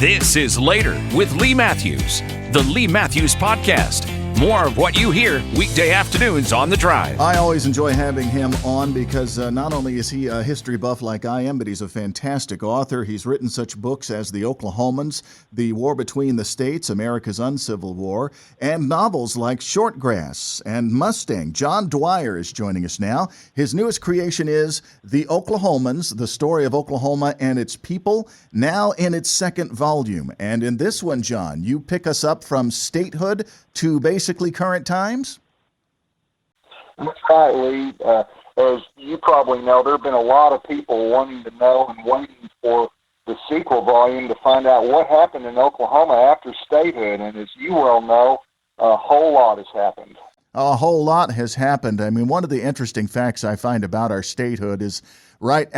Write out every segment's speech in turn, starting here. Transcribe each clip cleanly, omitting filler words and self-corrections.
This is Later with Lee Matthews, the Lee Matthews Podcast. More of what you hear weekday afternoons on The Drive. I always enjoy having him on because not only is he a history buff like I am, but he's a fantastic author. He's written such books as The Oklahomans, The War Between the States, America's Uncivil War, and novels like Shortgrass and Mustang. John Dwyer is joining us now. His newest creation is The Oklahomans, the story of Oklahoma and its people, now in its second volume. And in this one, John, you pick us up from statehood to basically current times? That's right, Lee. As you probably know, there have been a lot of people wanting to know and waiting for the sequel volume to find out what happened in Oklahoma after statehood. And as you well know, a whole lot has happened. A whole lot has happened. I mean, one of the interesting facts I find about our statehood is right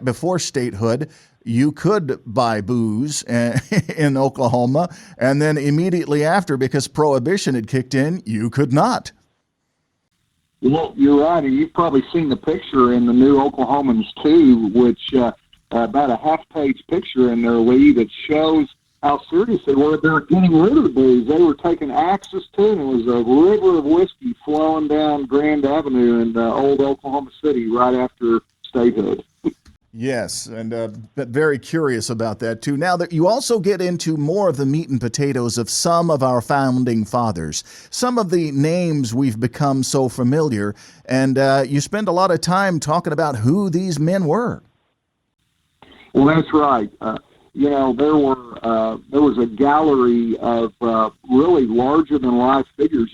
before statehood, you could buy booze in Oklahoma, and then immediately after, because Prohibition had kicked in, you could not. Well, you're right, and you've probably seen the picture in the new Oklahomans 2, which about a half-page picture in there, Lee, that shows how serious they were about getting rid of the booze. They were taking axes to it, and it was a river of whiskey flowing down Grand Avenue in old Oklahoma City right after statehood. Yes, and but very curious about that, too. Now, that you also get into more of the meat and potatoes of some of our founding fathers, some of the names we've become so familiar, and you spend a lot of time talking about who these men were. Well, that's right. There was a gallery of really larger-than-life figures.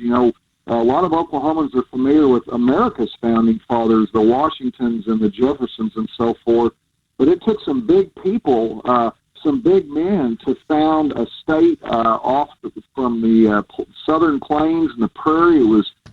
A lot of Oklahomans are familiar with America's founding fathers, the Washingtons and the Jeffersons and so forth. But it took some big people, some big men, to found a state off from the southern plains and the prairie.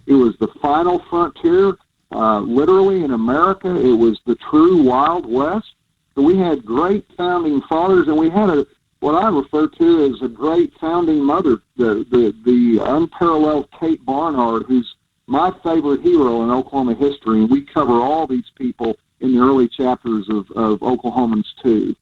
It was the final frontier, literally in America. It was the true Wild West. So we had great founding fathers, and we had what I refer to as a great founding mother, the unparalleled Kate Barnard, who's my favorite hero in Oklahoma history, and we cover all these people in the early chapters of Oklahomans 2.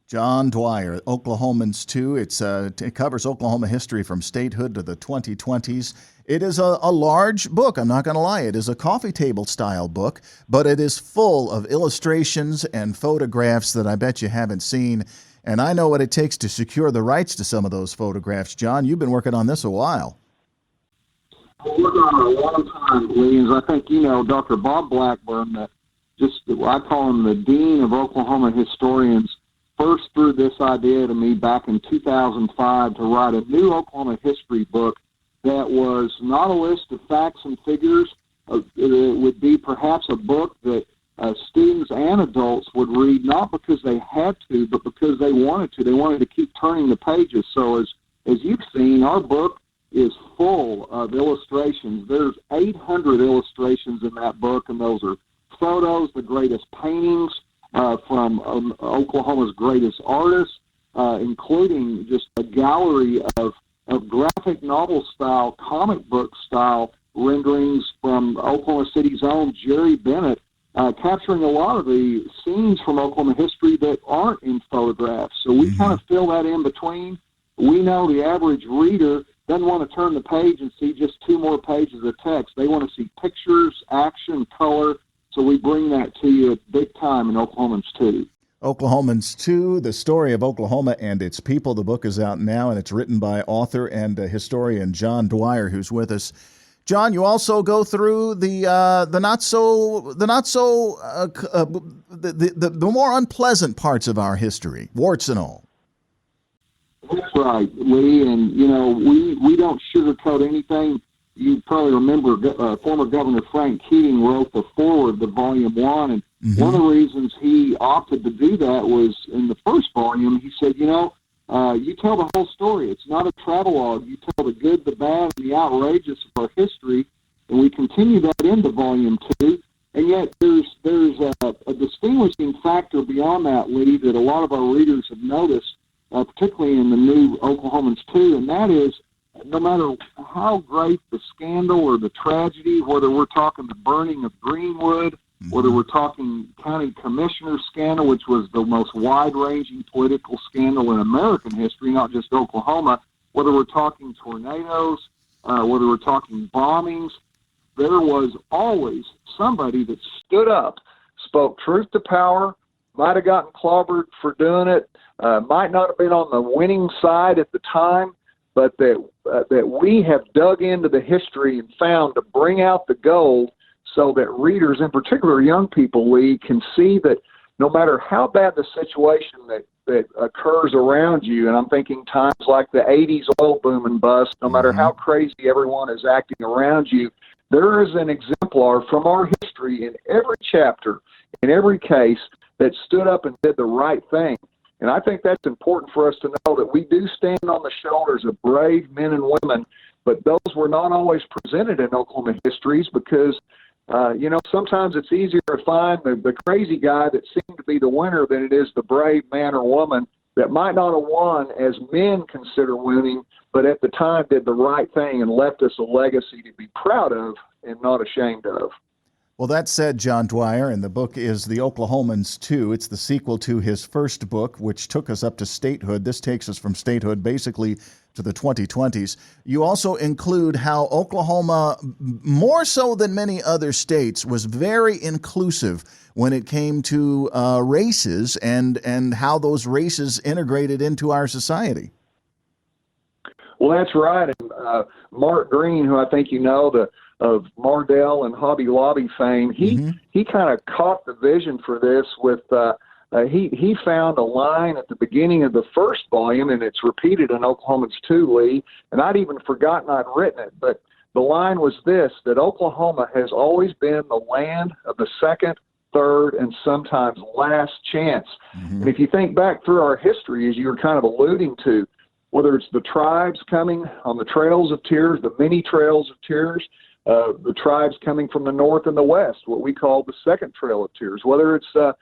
John Dwyer, Oklahomans 2. It covers Oklahoma history from statehood to the 2020s. It is a large book, I'm not going to lie. It is a coffee table style book, but it is full of illustrations and photographs that I bet you haven't seen. And I know what it takes to secure the rights to some of those photographs. John, you've been working on this a while. I've worked on it a long time, Williams. I think you know Dr. Bob Blackburn, I call him the dean of Oklahoma historians, first threw this idea to me back in 2005 to write a new Oklahoma history book that was not a list of facts and figures. It would be perhaps a book that students and adults would read, not because they had to, but because they wanted to. They wanted to keep turning the pages. So as you've seen, our book is full of illustrations. There's 800 illustrations in that book, and those are photos, the greatest paintings from Oklahoma's greatest artists, including just a gallery of graphic novel-style, comic book-style renderings from Oklahoma City's own Jerry Bennett, capturing a lot of the scenes from Oklahoma history that aren't in photographs. So we kind of fill that in between. We know the average reader doesn't want to turn the page and see just 2 more pages of text. They want to see pictures, action, color. So we bring that to you big time in Oklahomans 2. Oklahomans 2, the story of Oklahoma and its people. The book is out now, and it's written by author and historian John Dwyer, who's with us. John, you also go through the more unpleasant parts of our history, warts and all. That's right, Lee, and we don't sugarcoat anything. You probably remember former Governor Frank Keating wrote the foreword to Volume 1, and one of the reasons he opted to do that was in the first volume, he said, you tell the whole story. It's not a travelogue. You tell the good, the bad, and the outrageous of our history, and we continue that into Volume 2. And yet there's a distinguishing factor beyond that, Lee, that a lot of our readers have noticed, particularly in the new Oklahomans 2, and that is no matter how great the scandal or the tragedy, whether we're talking the burning of Greenwood whether we're talking county commissioner scandal, which was the most wide-ranging political scandal in American history, not just Oklahoma, whether we're talking tornadoes, whether we're talking bombings, there was always somebody that stood up, spoke truth to power, might have gotten clobbered for doing it, might not have been on the winning side at the time, but that we have dug into the history and found to bring out the gold so that readers, in particular young people, Lee, can see that no matter how bad the situation that occurs around you, and I'm thinking times like the 80s oil boom and bust, no matter how crazy everyone is acting around you, there is an exemplar from our history in every chapter, in every case, that stood up and did the right thing. And I think that's important for us to know, that we do stand on the shoulders of brave men and women, but those were not always presented in Oklahoma histories because, sometimes it's easier to find the crazy guy that seemed to be the winner than it is the brave man or woman that might not have won as men consider winning, but at the time did the right thing and left us a legacy to be proud of and not ashamed of. Well, that said, John Dwyer, and the book is The Oklahomans 2. It's the sequel to his first book, which took us up to statehood. This takes us from statehood basically to the 2020s. You also include how Oklahoma, more so than many other states, was very inclusive when it came to races and how those races integrated into our society. Well, that's right. And Mark Green, who I think you know, of Mardell and Hobby Lobby fame, he kind of caught the vision for this with he found a line at the beginning of the first volume, and it's repeated in Oklahomans 2, Lee, and I'd even forgotten I'd written it, but the line was this, that Oklahoma has always been the land of the second, third, and sometimes last chance. And if you think back through our history, as you were kind of alluding to, whether it's the tribes coming on the Trails of Tears, the many Trails of Tears, the tribes coming from the north and the west, what we call the second Trail of Tears, whether it's the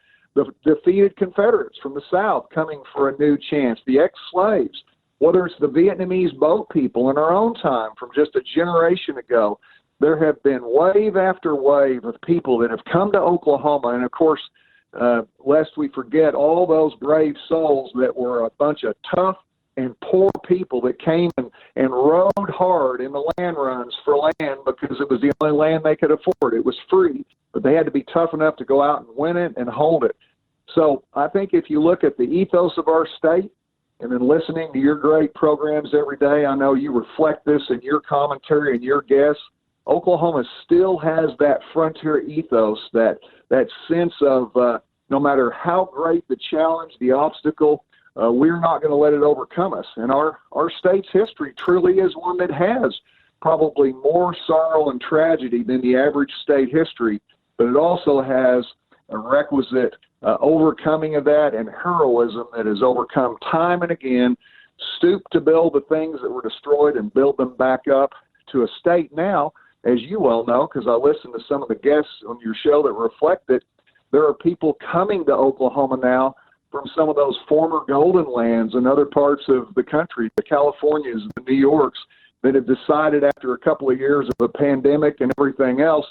defeated Confederates from the south coming for a new chance, the ex-slaves, whether it's the Vietnamese boat people in our own time from just a generation ago. There have been wave after wave of people that have come to Oklahoma, and of course, lest we forget all those brave souls that were a bunch of tough and poor people that came and rode hard in the land runs for land because it was the only land they could afford. It was free, but they had to be tough enough to go out and win it and hold it. So I think if you look at the ethos of our state and then listening to your great programs every day, I know you reflect this in your commentary and your guests. Oklahoma still has that frontier ethos, that sense of no matter how great the challenge, the obstacle, we're not going to let it overcome us. And our state's history truly is one that has probably more sorrow and tragedy than the average state history, but it also has a requisite overcoming of that and heroism that has overcome time and again, stooped to build the things that were destroyed and build them back up to a state now, as you well know, because I listened to some of the guests on your show that reflect it, there are people coming to Oklahoma now from some of those former golden lands and other parts of the country, the Californias, the New Yorks, that have decided after a couple of years of a pandemic and everything else,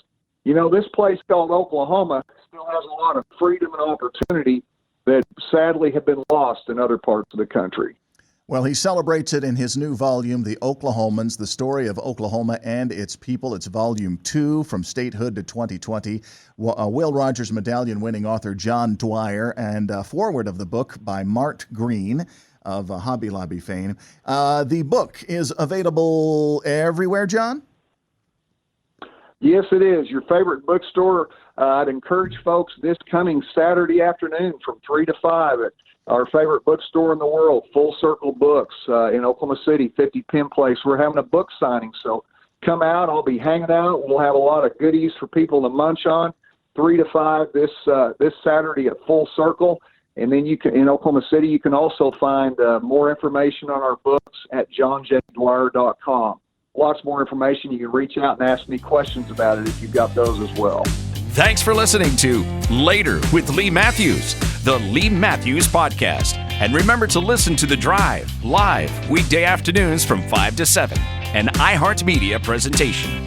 this place called Oklahoma still has a lot of freedom and opportunity that sadly have been lost in other parts of the country. Well, he celebrates it in his new volume, The Oklahomans, the story of Oklahoma and its people. It's volume 2, From Statehood to 2020. Will Rogers Medallion-winning author John Dwyer, and foreword of the book by Mark Green of Hobby Lobby fame. The book is available everywhere, John? Yes, it is. Your favorite bookstore. I'd encourage folks this coming Saturday afternoon from 3 to 5 at our favorite bookstore in the world, Full Circle Books in Oklahoma City, 50 Penn Place. We're having a book signing, so come out. I'll be hanging out. We'll have a lot of goodies for people to munch on. 3 to 5 this Saturday at Full Circle. And then in Oklahoma City, you can also find more information on our books at johnjdwyer.com. Lots more information. You can reach out and ask me questions about it if you've got those as well. Thanks for listening to Later with Lee Matthews, the Lee Matthews Podcast. And remember to listen to The Drive live weekday afternoons from 5 to 7, an iHeartMedia presentation.